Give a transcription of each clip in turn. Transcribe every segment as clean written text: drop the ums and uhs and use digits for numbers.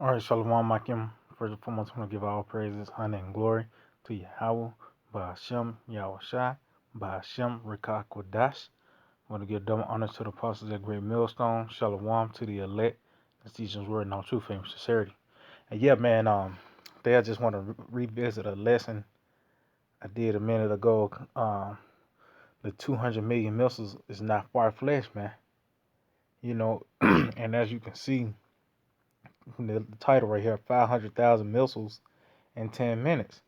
All right, Shalom Akim. First and foremost, I want to give all praises, honor, and glory to Yahweh, Ba'ashem, Yahushai, Ba'ashem, Rekah Kodash. I want to give double honor to the apostles at Great Millstone. Shalom to the elect. That's teaching's word in all true fame, sincerity. And yeah, man, today I just want to revisit a lesson I did a minute ago. The 200 million missiles is not far-fetched, man. You know, and as you can see from the title right here, 500,000 missiles in 10 minutes.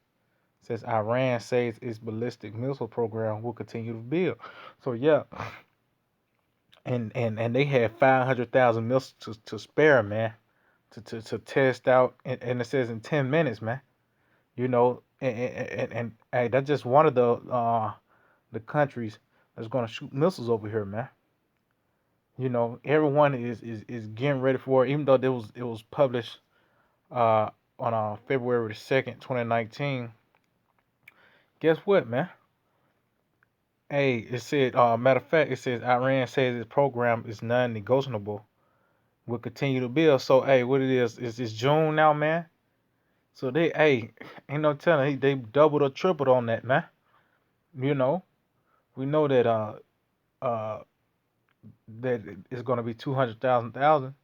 Says Iran says its ballistic missile program will continue to build. So yeah, and they had 500,000 missiles to spare, man, to test out, and it says in 10 minutes, man. You know, and hey, that's just one of the countries that's gonna shoot missiles over here, man. You know, everyone is getting ready for it, even though it was published on February the 2nd, 2019. Guess what, man? Hey, it said, matter of fact, it says Iran says its program is non-negotiable. Will continue to build. So, hey, what it is it's June now, man. So hey, ain't no telling, they doubled or tripled on that, man. You know, we know uh, that it's gonna be 200,000.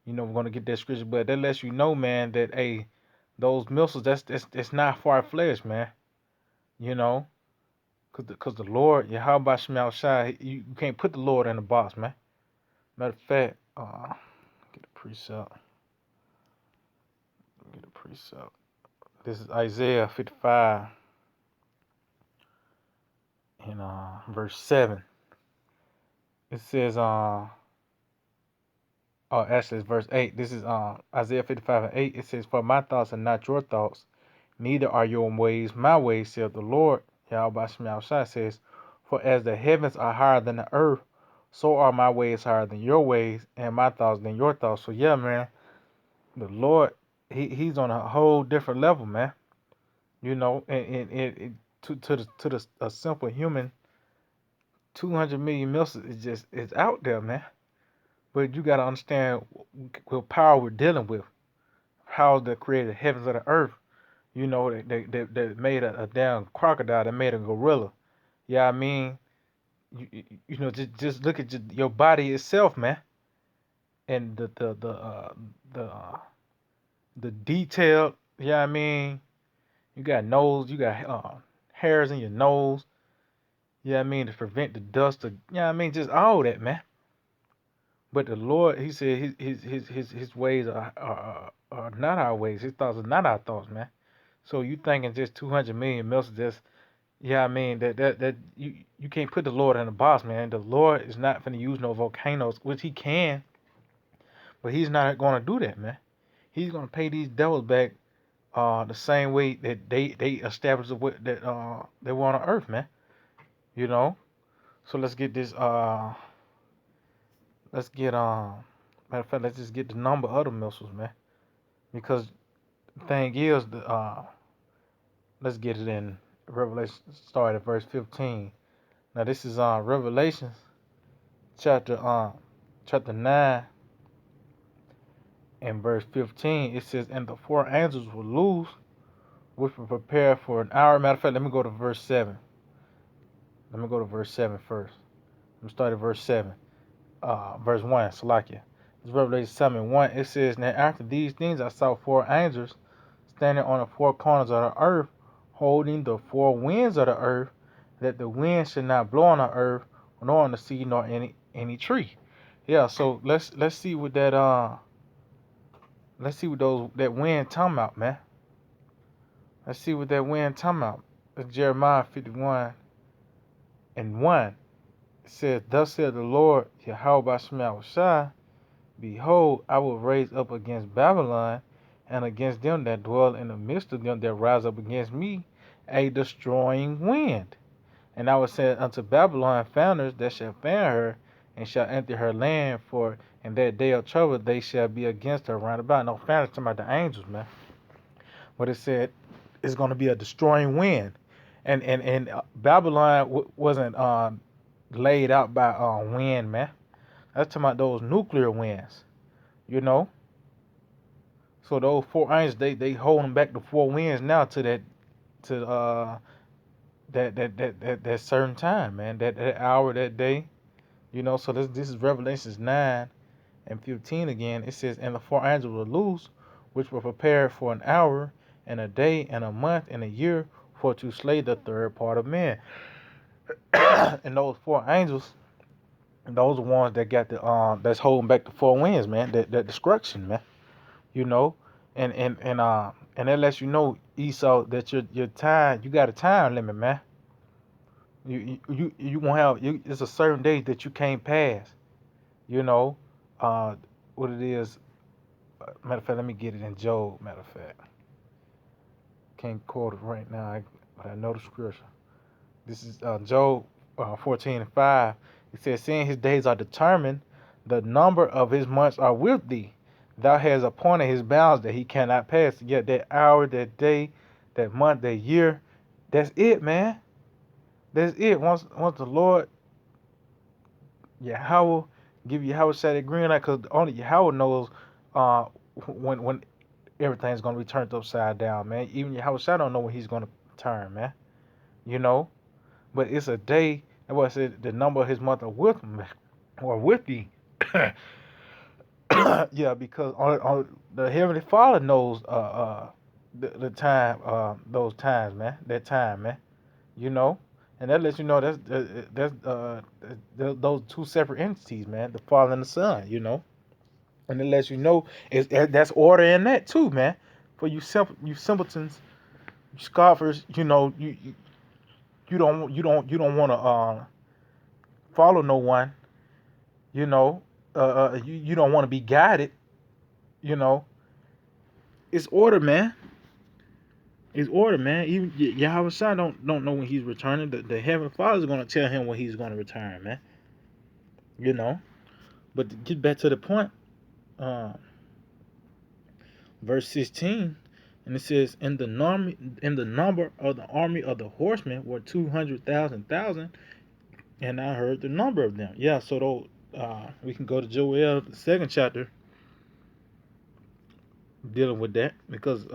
You know, we're gonna get that scripture, but that lets you know, man, that hey, those missiles, that's not far fetched, man. You know, cause the Lord, Yahweh Shemel Shai, you can't put the Lord in the box, man. Matter of fact, get a precept. Get a precept. This is Isaiah 55 in verse 7. It says, actually it's verse 8. This is Isaiah 55 and 8. It says, for my thoughts are not your thoughts, neither are your ways my ways, saith the Lord. Yahweh Shemel Shai says, for as the heavens are higher than the earth, so are my ways higher than your ways, and my thoughts than your thoughts. So yeah, man, the Lord, he's on a whole different level, man. You know, and to the a simple human, 200 million missiles is just it's out there, man. But you got to understand what power we're dealing with. How they created the heavens and the earth. You know, they made a damn crocodile. They made a gorilla. Yeah, I mean, you know, just look at your body itself, man, and the detail. Yeah, I mean, you got nose, you got hairs in your nose. Yeah, I mean, to prevent the dust. Yeah, I mean, just all that, man. But the Lord, He said, his ways are not our ways. His thoughts are not our thoughts, man. So you thinking just 200 million missiles, just yeah, I mean that you can't put the Lord in the box, man. The Lord is not going to use no volcanoes, which He can, but He's not going to do that, man. He's going to pay these devils back the same way that they established that they were on earth, man. You know. So let's get this. Let's get Matter of fact, let's just get the number of the missiles, man. Because the thing is, let's get it in Revelation. Start at verse 15. Now this is Revelation chapter chapter 9 and verse 15. It says, and the four angels were loose, which were prepared for an hour. Matter of fact, let me go to verse 7. Let me go to verse 7 first. Let me start at verse 7. Verse 1, Salakia. It's Revelation 7 1. It says, now after these things I saw four angels standing on the four corners of the earth, holding the four winds of the earth, that the wind should not blow on the earth, nor on the sea, nor any tree. Yeah, so let's see what that wind talking about, man. Let's see what that wind talking about. It's Jeremiah 51 and 1. It says, thus said the Lord, Yahweh Shema Shai, behold, I will raise up against Babylon and against them that dwell in the midst of them that rise up against me a destroying wind. And I will send unto Babylon founders that shall fan her, and shall enter her land, for in that day of trouble they shall be against her round about. No, founders talking about the angels, man. But it said it's going to be a destroying wind. And Babylon wasn't laid out by wind, man. That's talking about those nuclear winds, you know. So those four angels, they holding back the four winds now to to that certain time, man. That hour, that day. So this is Revelations 9:15 again. It says, and the four angels were loose, which were prepared for an hour and a day and a month and a year for to slay the third part of men. And those four angels, those are ones that got the that's holding back the four winds, man. That destruction, man. You know, and that lets you know, Esau, that your time, you got a time limit, man. You won't have it's a certain day that you can't pass. You know, uh, what it is. Matter of fact, let me get it in Job. Matter of fact, can't quote it right now, but I know the scripture. This is Job 14:5. It says, "Seeing his days are determined, the number of his months are with thee. Thou hast appointed his bounds that he cannot pass." Yet that hour, that day, that month, that year, that's it, man. That's it. Once the Lord Yahweh give Yahweh say that green light, because only Yahweh knows uh, when everything's gonna be turned upside down, man. Even Yahweh Shai don't know when he's gonna turn, man. You know, but it's a day. That's why I said the number of his month are with me or with thee. Yeah, because on the Heavenly Father knows the time, those times, man. That time, man. You know, and that lets you know those two separate entities, man. The Father and the Son. And it lets you know that's order in that too, man. For you simpletons, you scoffers, you don't want to follow no one, you know, you don't want to be guided, you know. It's order, man. It's order, man. Even Yahweh Shai don't know when he's returning. The Heavenly Father is gonna tell him when he's gonna return, man. You know. But to get back to the point, uh, verse 16, and it says, in the number of the army of the horsemen were 200,000, and I heard the number of them. Yeah, so we can go to Joel, the second chapter, dealing with that, because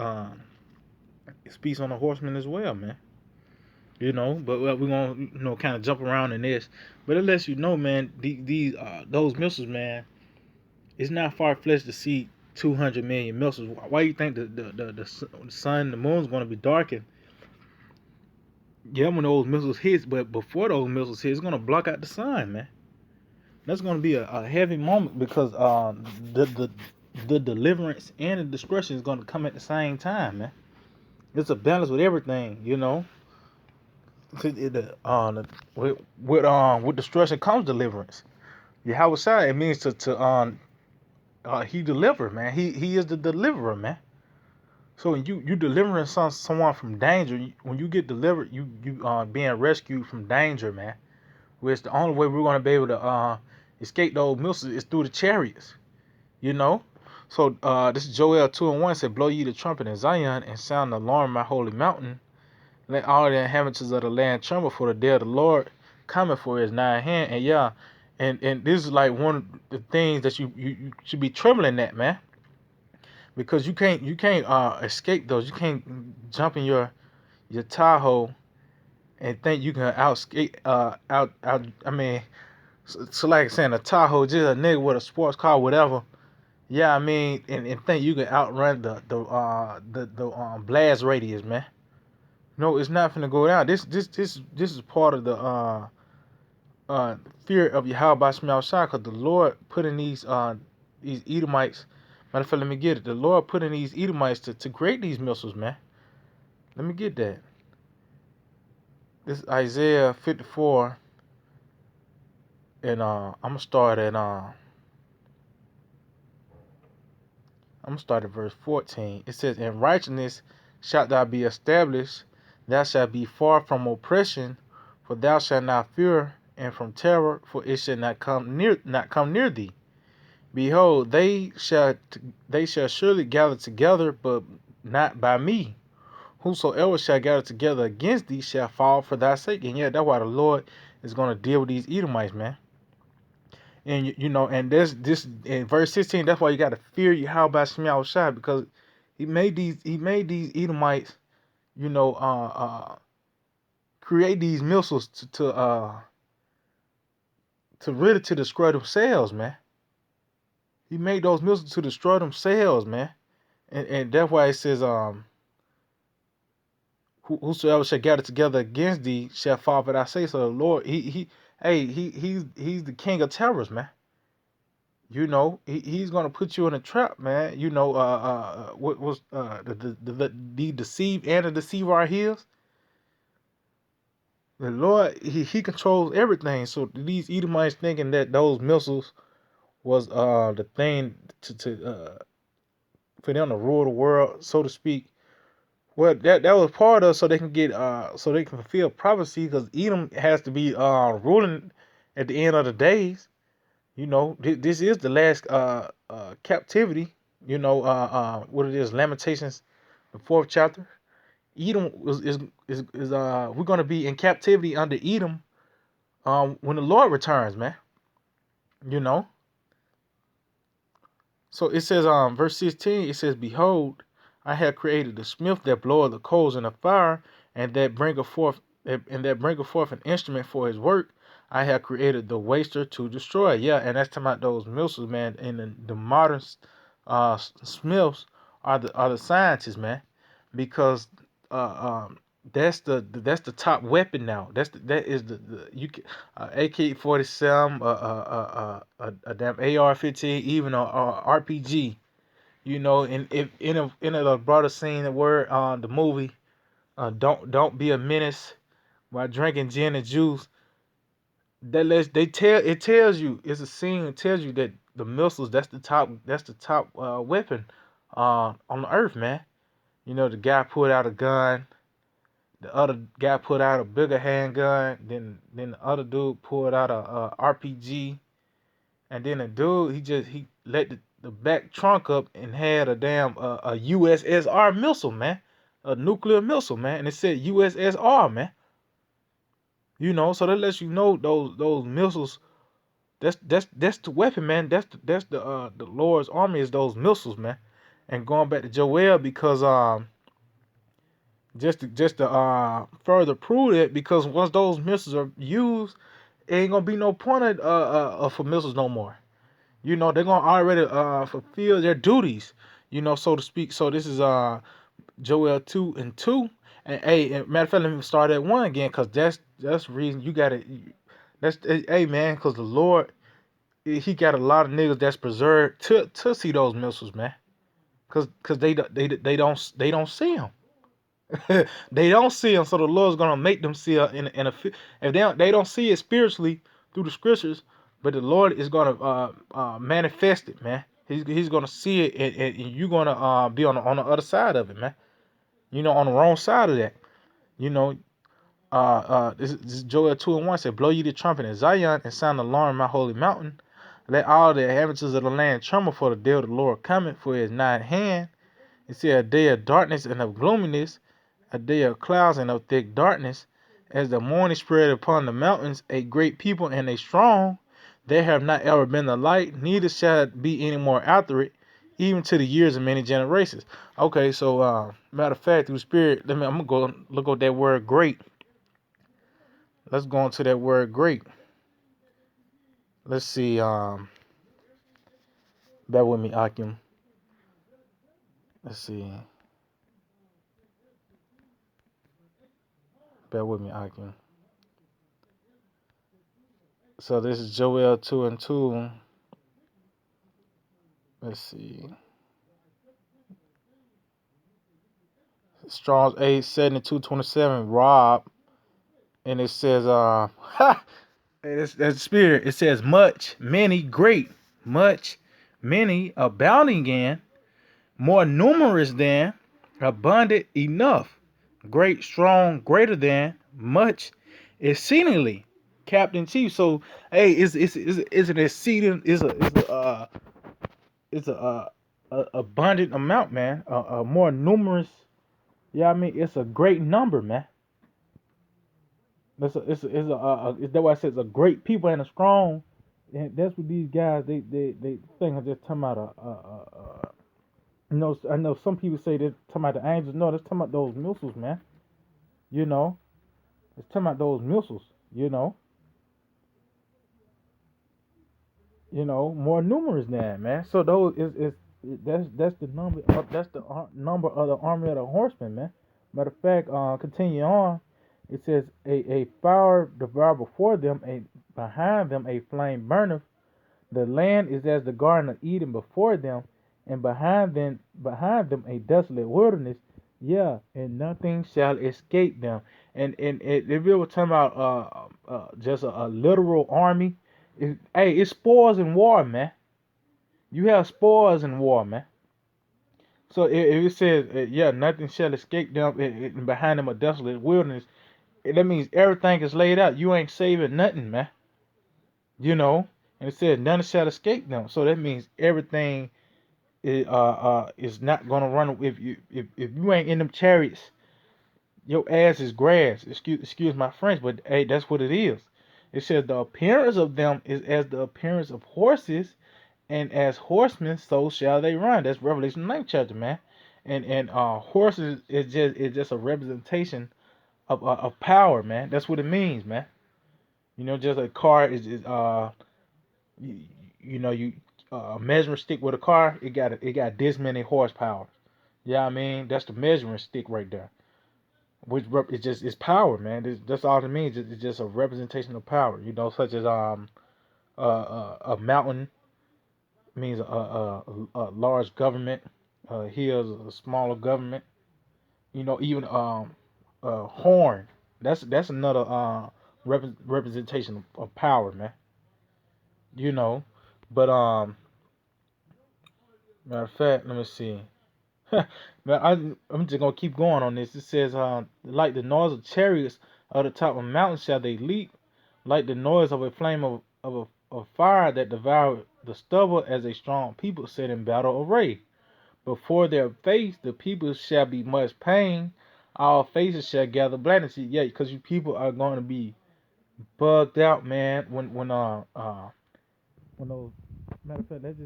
it speaks on the horsemen as well, man. But we're gonna kind of jump around in this, but it lets you know, man, these those missiles, man. It's not far fetched to see 200 million missiles. Why you think the sun, the moon's gonna be darkened? Yeah, when those missiles hits, but before those missiles hit, it's gonna block out the sun, man. That's gonna be a heavy moment, because the deliverance and the destruction is gonna come at the same time, man. It's a balance with everything, you know. With destruction comes deliverance. Yahweh Shai, it means he deliver, man. He is the deliverer, man. So when you delivering someone from danger, when you get delivered, you being rescued from danger, man. Which the only way we're gonna be able to escape those missiles is through the chariots, you know. So this is Joel 2:1 said, "Blow ye the trumpet in Zion and sound the alarm in my holy mountain. Let all the inhabitants of the land tremble, for the day of the Lord coming, for his nigh hand." And yeah, and this is like one of the things that you should be trembling at, man, because you can't escape those. You can't jump in your Tahoe and think you can outscape out. I mean, so like saying a Tahoe, just a nigga with a sports car, whatever. Yeah, I mean, and think you can outrun the blast radius, man. No, it's not finna go down. This is part of the uh fear of Yahweh Shemel Shai, because the Lord put in these Edomites. Matter of fact, let me get it. The Lord put in these Edomites to create these missiles, man. Let me get that. This is Isaiah 54, and I'm gonna start at verse 14. It says, "In righteousness shalt thou be established; thou shalt be far from oppression, for thou shalt not fear, and from terror, for it shall not come near thee. Behold, they shall surely gather together, but not by me. Whosoever shall gather together against thee shall fall for thy sake." And yeah, that's why the Lord is gonna deal with these Edomites, man. And and this in verse 16, that's why you gotta fear Yahweh by Shemel Shai, because He made these Edomites, you know, create these missiles to really to destroy themselves, man. He made those missiles to destroy themselves, man. And that's why it says, whosoever shall gather together against thee shall fall for thy say. So the Lord, he's the king of terrors, man. You know, he's gonna put you in a trap, man. You know, what was the deceive and the deceiver are his. The Lord, he controls everything. So these Edomites thinking that those missiles was the thing to for them to rule the world, so to speak. Well, that was part of so they can get so they can fulfill prophecy because Edom has to be ruling at the end of the days. You know, this is the last captivity. You know, what it is, Lamentations, the fourth chapter. Edom is we're gonna be in captivity under Edom when the Lord returns, man. You know. So it says, verse 16, it says, behold, I have created the smith that bloweth the coals in the fire, and that bringeth forth an instrument for his work. I have created the waster to destroy. Yeah, and that's talking about those missiles, man. And the modern smiths are the scientists, man, because that's the top weapon now. That is the you can AK-47, a damn AR-15, even a RPG. You know, and if in a broader scene, the word the movie, don't be a menace while drinking gin and juice. It tells you, it's a scene. It tells you that the missiles, that's the top weapon on the earth, man. You know, the guy pulled out a gun. The other guy put out a bigger handgun. Then the other dude pulled out a RPG. And then the dude, he let the back trunk up and had a damn a USSR missile, man, a nuclear missile, man, and it said USSR, man. You know, so that lets you know those missiles. That's the weapon, man. That's the Lord's army is those missiles, man. And going back to Joel, because just to further prove it, because once those missiles are used, it ain't gonna be no point for missiles no more. You know, they're gonna already fulfill their duties, you know, so to speak. So this is Joel 2:2. And matter of fact, let me start at one again, cause that's the reason you gotta. That's hey man, cause the Lord, he got a lot of niggas that's preserved to see those missiles, man. Cause they don't see them. They don't see them, so the Lord's gonna make them see it if they don't see it spiritually through the scriptures, but the Lord is gonna manifest it, man. He's gonna see it, and you're gonna be on the other side of it, man. You know, on the wrong side of that. You know, this is Joel 2:1 said, "Blow ye the trumpet in Zion and sound the alarm in my holy mountain. Let all the inhabitants of the land tremble, for the day of the Lord cometh, for it is nigh at hand." It said, "A day of darkness and of gloominess, a day of clouds and of thick darkness, as the morning spread upon the mountains, a great people and a strong. There have not ever been the light, neither shall it be any more after it, even to the years of many generations." Okay, so matter of fact, through the Spirit, I'm gonna go look at that word "great." Let's go into that word "great." Let's see. Bear with me, Akim. Let's see. Bear with me, Akim. So this is Joel 2:2. Let's see. Strong's 87227 Rob, and it says it's spirit. It says much, many, great, much, many, abounding in, more numerous than, abundant enough, great, strong, greater than, much, exceedingly, Captain Chief. So hey, it's an exceeding it's a abundant amount, man. A more numerous. Yeah, I mean it's a great number, man. That's why I said it's a great people and a strong. And that's what these guys they think are just talking about I know some people say they're talking about the angels. No, that's talking about those missiles, man. You know, it's talking about those missiles. You know, more numerous than that, man. So those is that's the number. That's the number of the army of the horsemen, man. Matter of fact, continue on. It says a fire devour before them, a behind them a flame burneth. The land is as the Garden of Eden before them, and behind them a desolate wilderness. Yeah, and nothing shall escape them. And if we were talking about just a literal army, hey, it's spoils in war, man. You have spoils in war, man. So if it says, yeah, nothing shall escape them, and behind them a desolate wilderness, that means everything is laid out. You ain't saving nothing, man. And it says none shall escape them. So that means everything is not gonna run. If you ain't in them chariots, your ass is grass. Excuse my French, but hey, that's what it is. It says the appearance of them is as the appearance of horses, and as horsemen, so shall they run. That's Revelation 9th chapter, man. And horses is just a representation of power, man. That's what it means, man. Just a car is you, you a measuring stick with a car. It got this many horsepower. Yeah, I mean that's the measuring stick right there. Which it's power, man. That's all it means. It's just a representation of power. Such as a mountain means a large government. Hills a smaller government. Even horn. That's another representation of power, man. You know, but matter of fact, let me see. But I'm just gonna keep going on this. It says, like the noise of chariots of the top of mountains shall they leap, like the noise of a flame of fire that devour the stubble, as a strong people set in battle array. Before their face, the people shall be much pain. All faces shall gather blackness. Yeah, because you people are going to be bugged out, man. When those matter of fact, let's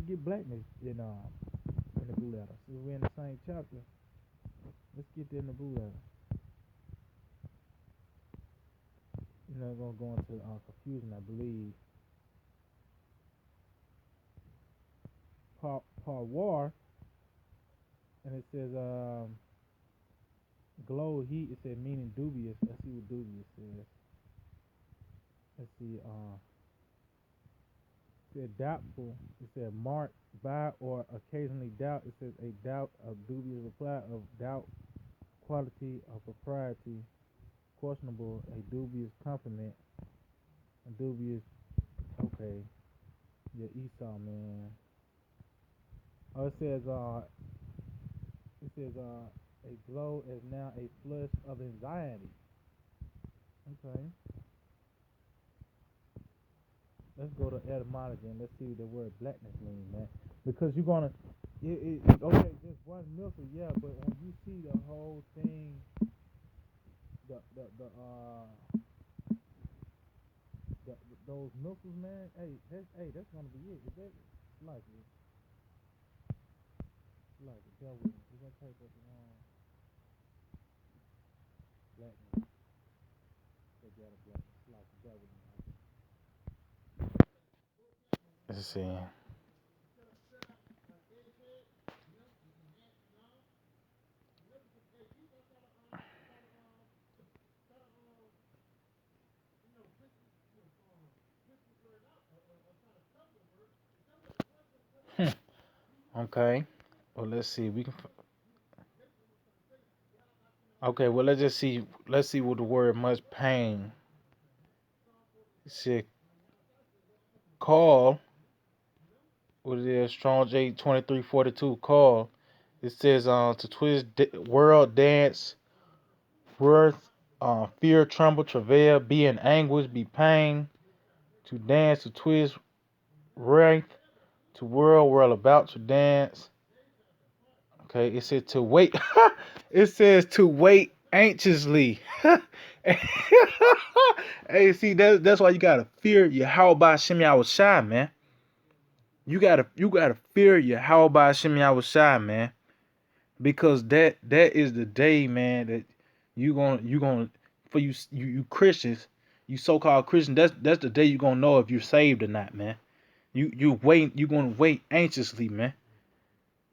get blackness in the blue letter. Since we're in the same chapter, let's get there in the blue letter. Gonna go into confusion, I believe. Part war, and it says glow heat. It said meaning dubious. Let's see what dubious says. Let's see. It said doubtful. It said marked by or occasionally doubt. It says a doubt of dubious reply of doubt quality of propriety questionable a dubious compliment a dubious okay yeah Esau man. Oh, it says a glow is now a flush of anxiety. Okay, let's go to etymology and let's see what the word blackness means, man. Because you're gonna okay, just one missile, yeah, but when you see the whole thing, those missiles, man. That's gonna be it. Is that like the devil? We're gonna take up blackness. They got a blackness like the devil. Let's see. Okay. Well, let's see. We can. Okay. Well, let's just see. Let's see what the word much pain. It said call. What it is? Strong J 2342 call. It says to twist world dance worth fear tremble travail be in anguish be pain to dance to twist wrath to whirl about to dance. Okay, it said to wait. It says to wait anxiously. Hey, see that's why you gotta fear Yahweh by Shem Yahweh Shai, man. You gotta fear Yahweh Shem Yahushai, man, because that is the day, man, that you gonna for you Christians, you so-called Christians, that's the day you gonna know if you're saved or not, man. You gonna wait anxiously, man.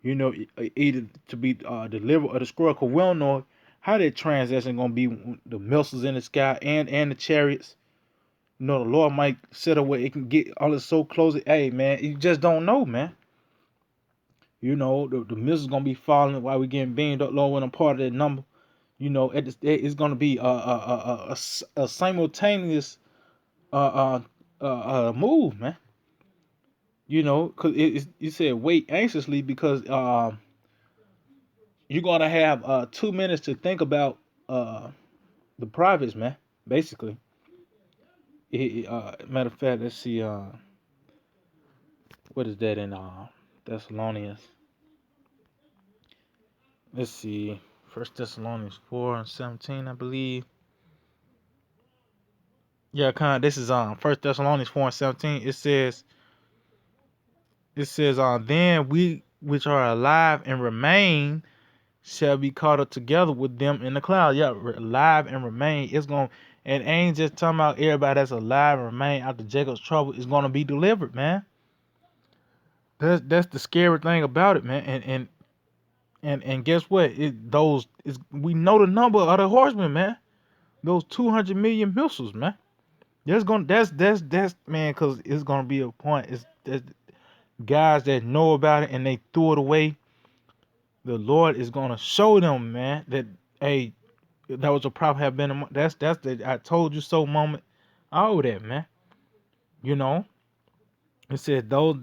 Either to be delivered or destroyed. Cause we don't know how that transaction gonna be. The missiles in the sky and the chariots. The Lord might set a way it can get all this so close. Hey, man, you just don't know, man. The missiles gonna be falling while we getting beamed up low when I'm part of that number. It's gonna be a simultaneous move, man. Cause you said wait anxiously because you're gonna have 2 minutes to think about the prophets, man. Basically, matter of fact, let's see. What is that in Thessalonians? Let's see. First Thessalonians 4:17, I believe. Yeah, kind of. This is First Thessalonians 4:17. It says then we which are alive and remain shall be caught up together with them in the cloud. Yeah, alive and remain. It's going and ain't just talking about everybody that's alive and remain after Jacob's trouble is gonna be delivered, man. That's the scary thing about it, man. And guess what? We know the number of the horsemen, man. Those 200 million missiles, man. That's man, cause it's gonna be a point. It's guys that know about it and they threw it away. The Lord is gonna show them, man, that hey, that was a prophet have been. That's the I told you so moment. All of that, man. You know, it said those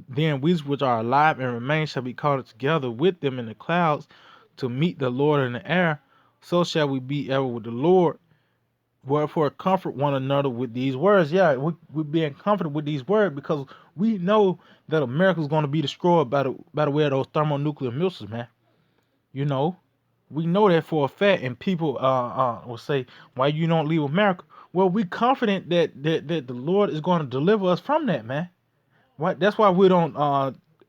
then we which are alive and remain shall be caught together with them in the clouds to meet the Lord in the air. So shall we be ever with the Lord. Wherefore comfort one another with these words. Yeah, we're being comforted with these words because we know that America is going to be destroyed by the way of those thermonuclear missiles, man. You know, we know that for a fact, and people will say, "Why you don't leave America?" Well, we confident that the Lord is going to deliver us from that, man. What? That's why we don't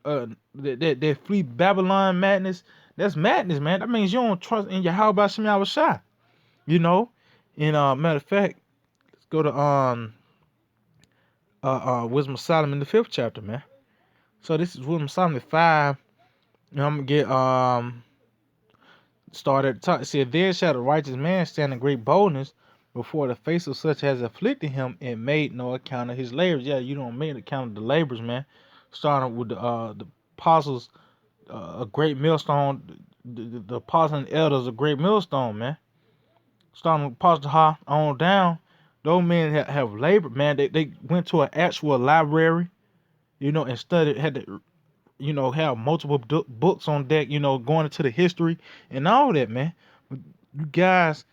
that flee Babylon madness. That's madness, man. That means you don't trust in your how about Shem Yahushua. You know, and matter of fact, let's go to Wisdom of Solomon, the 5th chapter, man. So this is Wisdom of Solomon 5. I'm gonna get started at the top. It said, "Then shall the righteous man stand in great boldness before the face of such as afflicted him and made no account of his labors." Yeah, you don't make account of the labors, man. Starting with the apostles, a great millstone. The apostles and elders, a great millstone, man. Starting with Apostle Ha on down, those men have labored, man. They went to an actual library, and studied, had to, have multiple books on deck, going into the history and all that, man. You guys,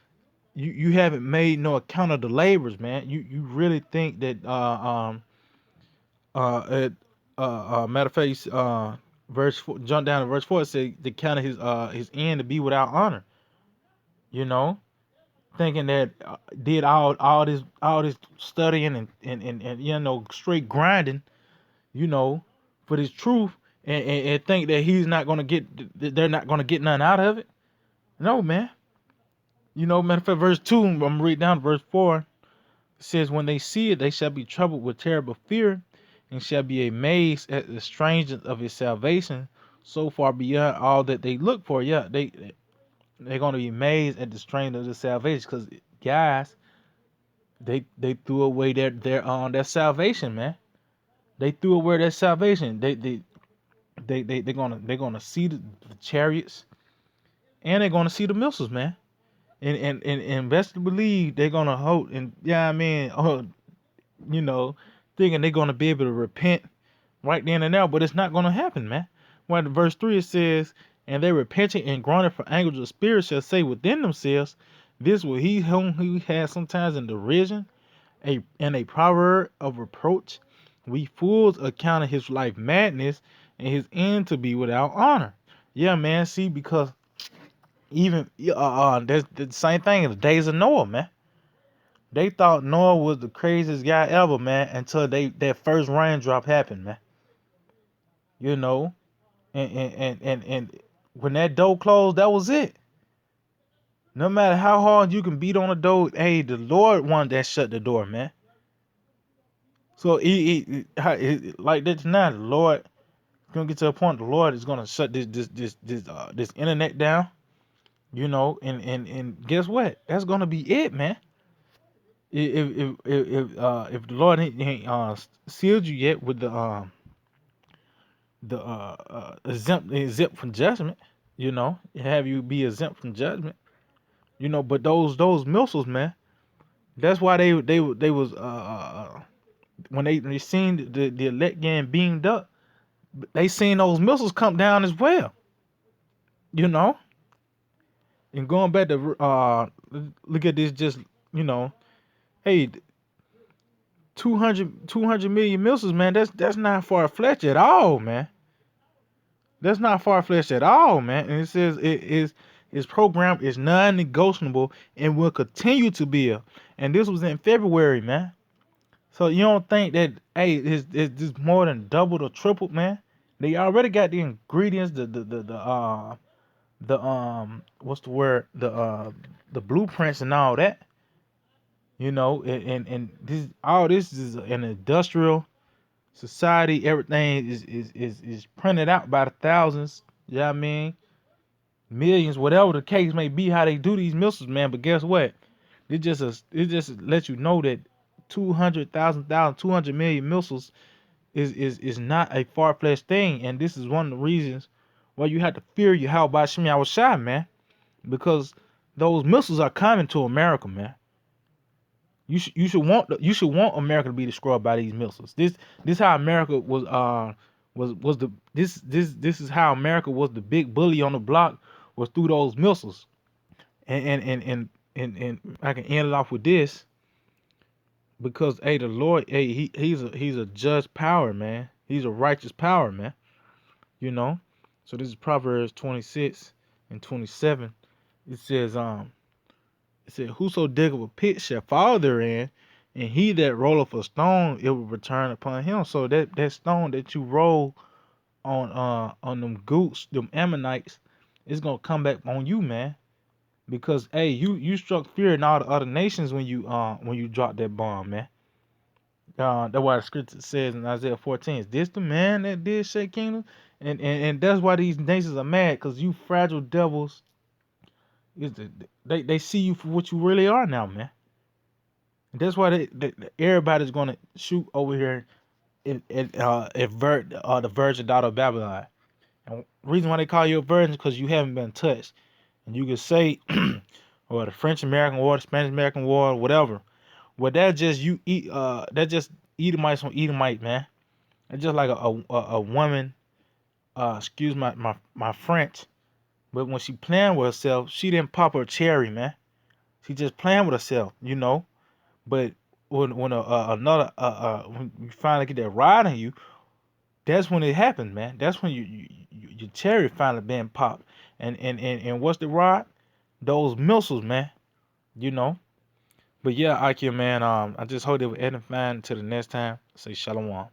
you haven't made no account of the labors, man. You really think that at, matter of fact, verse 4, jump down to verse 4, it says the count of his end to be without honor, you know, thinking that did all this studying and straight grinding, you know, for this truth, and think that he's not gonna get they're not gonna get nothing out of it. No, man. Matter of fact, verse 2, I'm gonna read down to verse 4. It says, "When they see it, they shall be troubled with terrible fear, and shall be amazed at the strangeness of his salvation, so far beyond all that they look for." Yeah, they're gonna be amazed at the strength of the salvation, because guys, they threw away their salvation, man. They threw away their salvation. They're gonna see the chariots, and they're gonna see the missiles, man. And best to believe they're gonna hope, and yeah, I mean, you know, thinking they're gonna be able to repent right then and there, but it's not gonna happen, man. When verse 3 it says, "And they repenting and groaning for anguish of spirit shall say within themselves, this will he whom he has sometimes in derision, a proverb of reproach. We fools accounted his life madness, and his end to be without honor." Yeah, man. See, because even there's the same thing in the days of Noah, man. They thought Noah was the craziest guy ever, man, until that first raindrop happened, man. you know, and when that door closed, that was it. No matter how hard you can beat on the door, hey, the Lord one that shut the door, man. So like that tonight, the Lord gonna get to a point. The Lord is gonna shut this internet down, you know, and guess what? That's gonna be it, man. If the Lord ain't sealed you yet with the exempt from judgment, you know, have you be exempt from judgment, you know. But those missiles, man, that's why they was when they seen the elect getting beamed up, they seen those missiles come down as well, you know. And going back to look at this, just you know, hey, 200 million missiles, man. That's not far fetched at all, man. That's not far fetched at all, man. And it says it is its program is non-negotiable and will continue to be. And this was in February, man. So you don't think that hey, it's just more than doubled or tripled, man? They already got the ingredients, the what's the word, the blueprints and all that, you know, and this all this is an industrial society. Everything is printed out by the thousands. You know what I mean? Millions, whatever the case may be, how they do these missiles, man. But guess what? It just lets you know that 200 million missiles is not a far fetched thing, and this is one of the reasons why you have to fear your how about Shemi Awashai, man, because those missiles are coming to America, man. You should want America to be destroyed by these missiles. This how America was the this is how America was the big bully on the block, was through those missiles. And I can end it off with this, because hey, the Lord, hey, he's a just power, man. He's a righteous power, man. You know. So this is Proverbs 26 and 27. It says it said, "Whoso diggeth a pit shall fall therein, and he that rolleth a stone, it will return upon him." So that stone that you roll on them goots, them Ammonites, it's gonna come back on you, man. Because hey, you struck fear in all the other nations when you dropped that bomb, man. That's why the scripture says in Isaiah 14, "Is this the man that did shake kingdom?" And that's why these nations are mad, because you fragile devils, is they see you for what you really are now, man. And that's why everybody's gonna shoot over here the virgin daughter of Babylon. And the reason why they call you a virgin is because you haven't been touched. And you could say, or the French American War, the Spanish American War, whatever. Well, that just you eat. That just Edomites on Edomite, man. It's just like a woman. Excuse my French, but when she playing with herself, she didn't pop her cherry, man. She just playing with herself, you know. But when when you finally get that ride on you, that's when it happens, man. That's when your cherry finally being popped. And what's the rod? Those missiles, man. You know. But yeah, IQ, man. I just hope they were edifying to the next time. Say shalom.